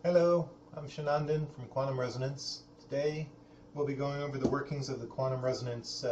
Hello, I'm Shanandan from Quantum Resonance. Today we'll be going over the workings of the Quantum Resonance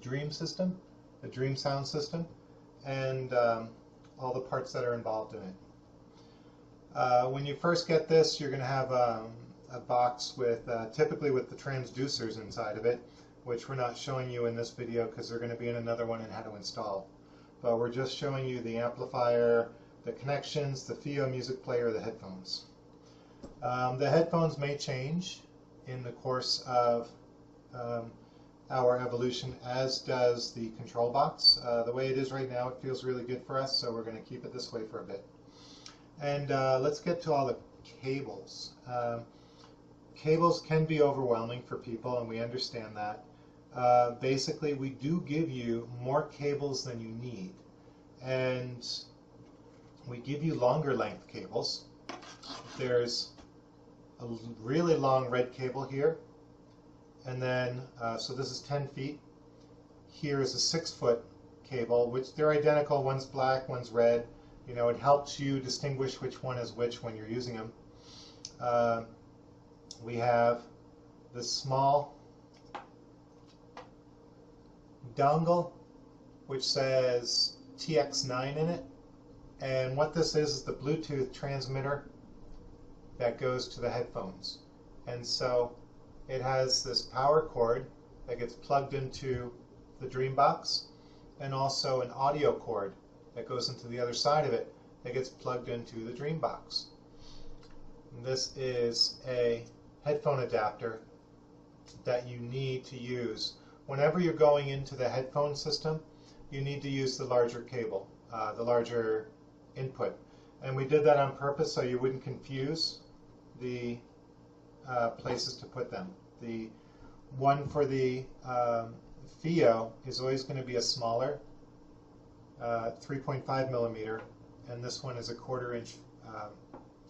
Dream System, the Dream Sound System, and all the parts that are involved in it. When you first get this, you're going to have a box with typically with the transducers inside of it, which we're not showing you in this video because they're going to be in another one on how to install. But we're just showing you the amplifier, the connections, the FiiO music player, the headphones. The headphones may change in the course of our evolution, as does the control box. The way it is right now, it feels really good for us, so we're going to keep it this way for a bit. And let's get to all the cables. Cables can be overwhelming for people, and we understand that. Basically, we do give you more cables than you need, and we give you longer length cables. There's a really long red cable here, and then so this is 10 feet. Here is a 6-foot cable, which they're identical. One's black, one's red. You know, it helps you distinguish which one is which when you're using them. We have this small dongle which says TX9 in it, and what this is the Bluetooth transmitter that goes to the headphones. And so it has this power cord that gets plugged into the Dreambox, and also an audio cord that goes into the other side of it that gets plugged into the Dreambox. And this is a headphone adapter that you need to use. Whenever you're going into the headphone system, you need to use the larger cable, the larger input. And we did that on purpose so you wouldn't confuse the places to put them. The one for the FiiO is always going to be a smaller 3.5 millimeter, and this one is a 1/4 inch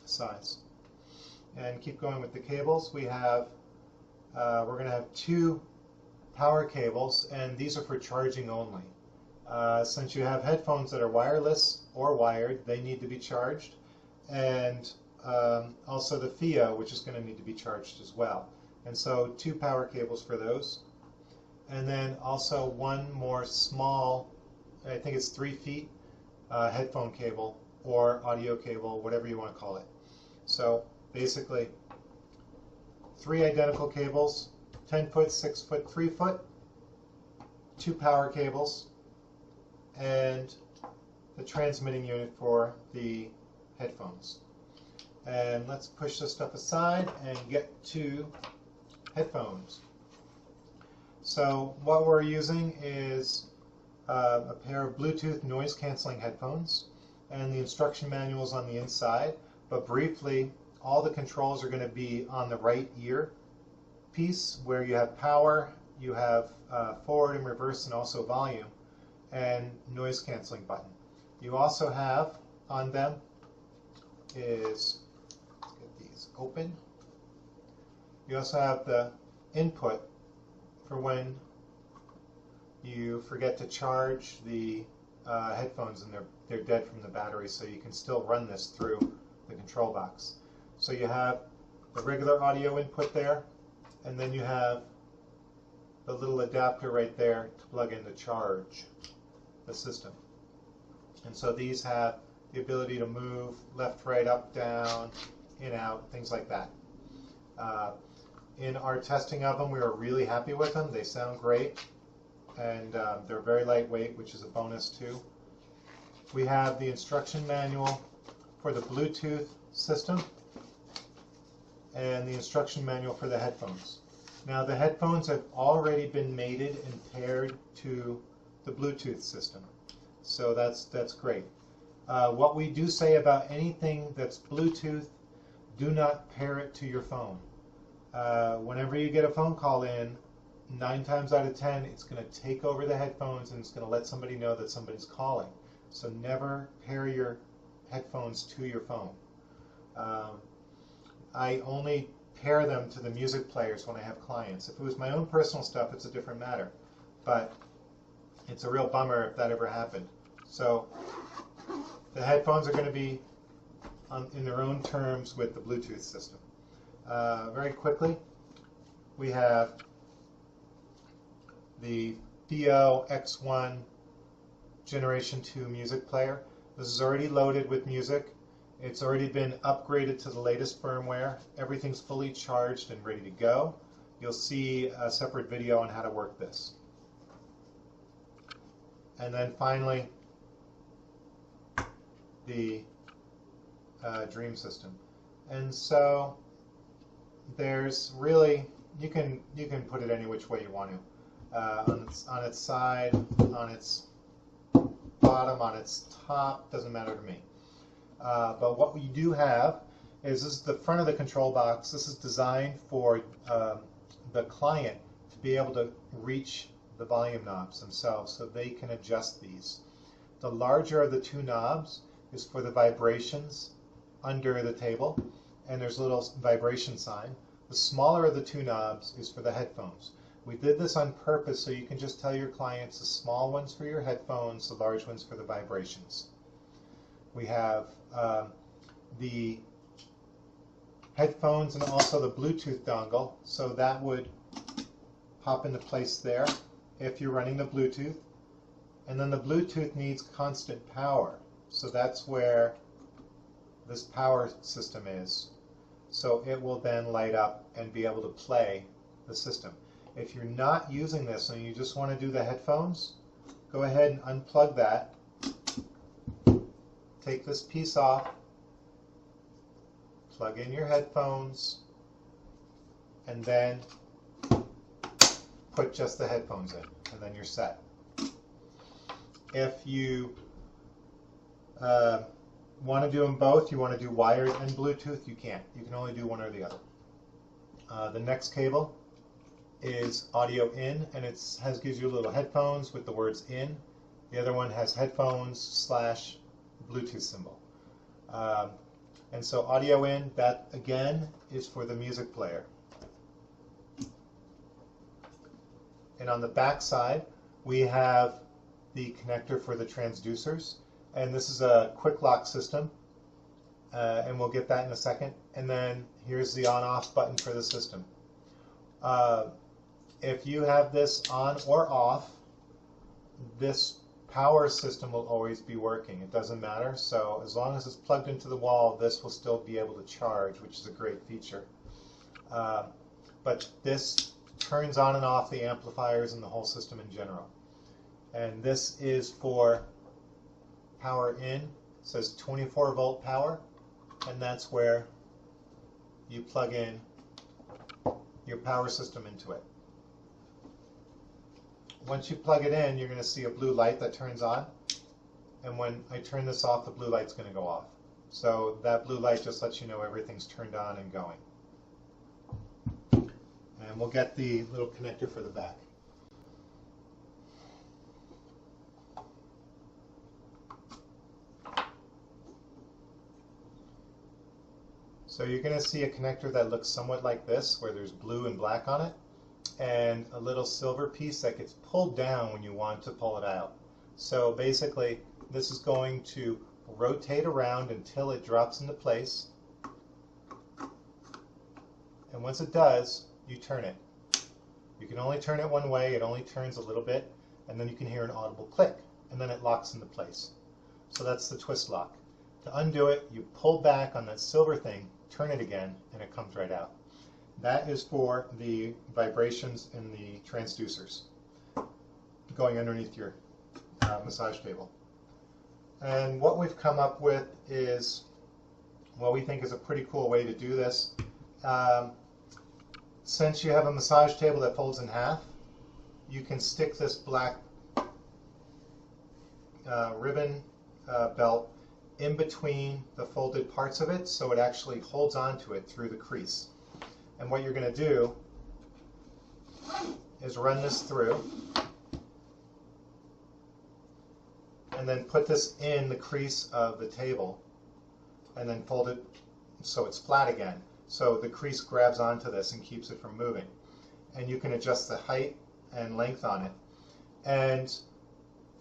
size. And keep going with the cables. We have we're going to have 2 power cables, and these are for charging only. Since you have headphones that are wireless or wired, they need to be charged, and also the FiiO, which is going to need to be charged as well. And so 2 power cables for those. And then also one more small, I think it's 3 feet, headphone cable or audio cable, whatever you want to call it. So basically 3 identical cables, 10 foot, 6 foot, 3 foot, 2 power cables, and the transmitting unit for the headphones. And let's push this stuff aside and get to headphones. So what we're using is a pair of Bluetooth noise canceling headphones, and the instruction manuals on the inside. But briefly, all the controls are going to be on the right ear piece, where you have power, you have forward and reverse, and also volume, and noise canceling button. You also have on them is, let's get these open, you also have the input for when you forget to charge the headphones and they're dead from the battery, so you can still run this through the control box. So you have the regular audio input there, and then you have the little adapter right there to plug in to charge the system. And so these have the ability to move left, right, up, down, in, out, things like that. In our testing of them, we were really happy with them. They sound great, and they're very lightweight, which is a bonus too. We have the instruction manual for the Bluetooth system and the instruction manual for the headphones. Now the headphones have already been mated and paired to the Bluetooth system, so that's great. What we do say about anything that's Bluetooth, do not pair it to your phone. Whenever you get a phone call in, 9 times out of 10, it's going to take over the headphones and it's going to let somebody know that somebody's calling. So never pair your headphones to your phone. I only pair them to the music players when I have clients. If it was my own personal stuff, it's a different matter. But it's a real bummer if that ever happened. So the headphones are going to be in their own terms with the Bluetooth system. Very quickly, we have the Theo X1 Generation 2 music player. This is already loaded with music. It's already been upgraded to the latest firmware. Everything's fully charged and ready to go. You'll see a separate video on how to work this. And then finally, the Dream System. And so there's really, you can put it any which way you want to. On its side, on its bottom, on its top, doesn't matter to me. But what we do have is this is the front of the control box. This is designed for the client to be able to reach the volume knobs themselves so they can adjust these. The larger of the two knobs is for the vibrations under the table, and there's a little vibration sign. The smaller of the two knobs is for the headphones. We did this on purpose so you can just tell your clients the small ones for your headphones, the large ones for the vibrations. We have the headphones and also the Bluetooth dongle, so that would pop into place there if you're running the Bluetooth. And then the Bluetooth needs constant power, so that's where this power system is. So it will then light up and be able to play the system. If you're not using this and you just want to do the headphones, go ahead and unplug that. Take this piece off, plug in your headphones, and then put just the headphones in, and then you're set. If you want to do them both, you want to do wired and Bluetooth, you can't. You can only do one or the other. The next cable is audio in, and it gives you little headphones with the words in. The other one has headphones / Bluetooth symbol. And so audio in, that again is for the music player. And on the back side, we have the connector for the transducers. And this is a quick lock system. And we'll get that in a second. And then here's the on-off button for the system. If you have this on or off, this power system will always be working. It doesn't matter. So as long as it's plugged into the wall, this will still be able to charge, which is a great feature. But this turns on and off the amplifiers and the whole system in general. And this is for power in. It says 24 volt power, and that's where you plug in your power system into it. Once you plug it in, you're going to see a blue light that turns on, and when I turn this off, the blue light's going to go off. So that blue light just lets you know everything's turned on and going. And we'll get the little connector for the back. So you're going to see a connector that looks somewhat like this, where there's blue and black on it, and a little silver piece that gets pulled down when you want to pull it out. So basically, this is going to rotate around until it drops into place. And once it does, you turn it. You can only turn it one way, it only turns a little bit, and then you can hear an audible click, and then it locks into place. So that's the twist lock. To undo it, you pull back on that silver thing, turn it again, and it comes right out. That is for the vibrations in the transducers going underneath your massage table. And what we've come up with is what we think is a pretty cool way to do this. Since you have a massage table that folds in half, you can stick this black ribbon belt in between the folded parts of it, so it actually holds onto it through the crease. And what you're going to do is run this through and then put this in the crease of the table and then fold it so it's flat again. So the crease grabs onto this and keeps it from moving. And you can adjust the height and length on it and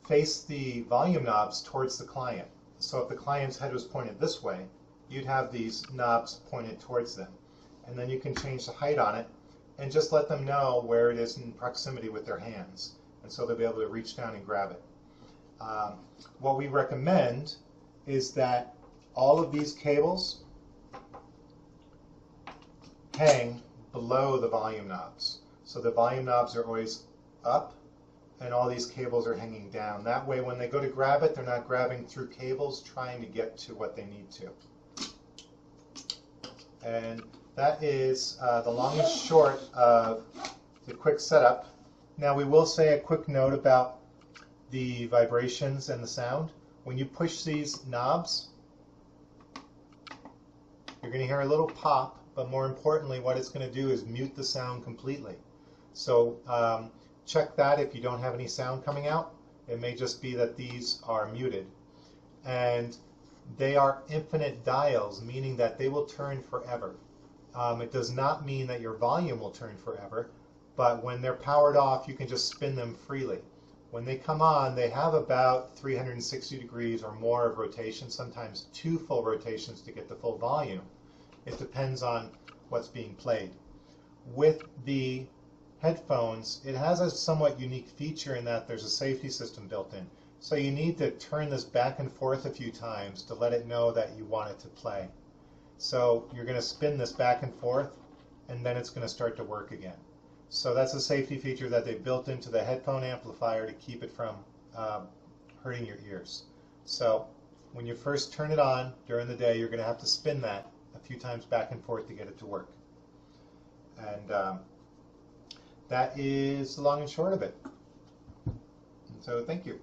face the volume knobs towards the client. So if the client's head was pointed this way, you'd have these knobs pointed towards them. And then you can change the height on it and just let them know where it is in proximity with their hands. And so they'll be able to reach down and grab it. What we recommend is that all of these cables hang below the volume knobs. So the volume knobs are always up and all these cables are hanging down. That way when they go to grab it, they're not grabbing through cables trying to get to what they need to. And that is the long and short of the quick setup. Now we will say a quick note about the vibrations and the sound. When you push these knobs, you're going to hear a little pop, but more importantly what it's going to do is mute the sound completely. So check that if you don't have any sound coming out. It may just be that these are muted. And they are infinite dials, meaning that they will turn forever. It does not mean that your volume will turn forever, but when they're powered off, you can just spin them freely. When they come on, they have about 360 degrees or more of rotation, sometimes 2 full rotations to get the full volume. It depends on what's being played. With the headphones, it has a somewhat unique feature in that there's a safety system built in. So you need to turn this back and forth a few times to let it know that you want it to play. So you're going to spin this back and forth, and then it's going to start to work again. So that's a safety feature that they built into the headphone amplifier to keep it from hurting your ears. So when you first turn it on during the day, you're going to have to spin that a few times back and forth to get it to work. And that is the long and short of it. And so thank you.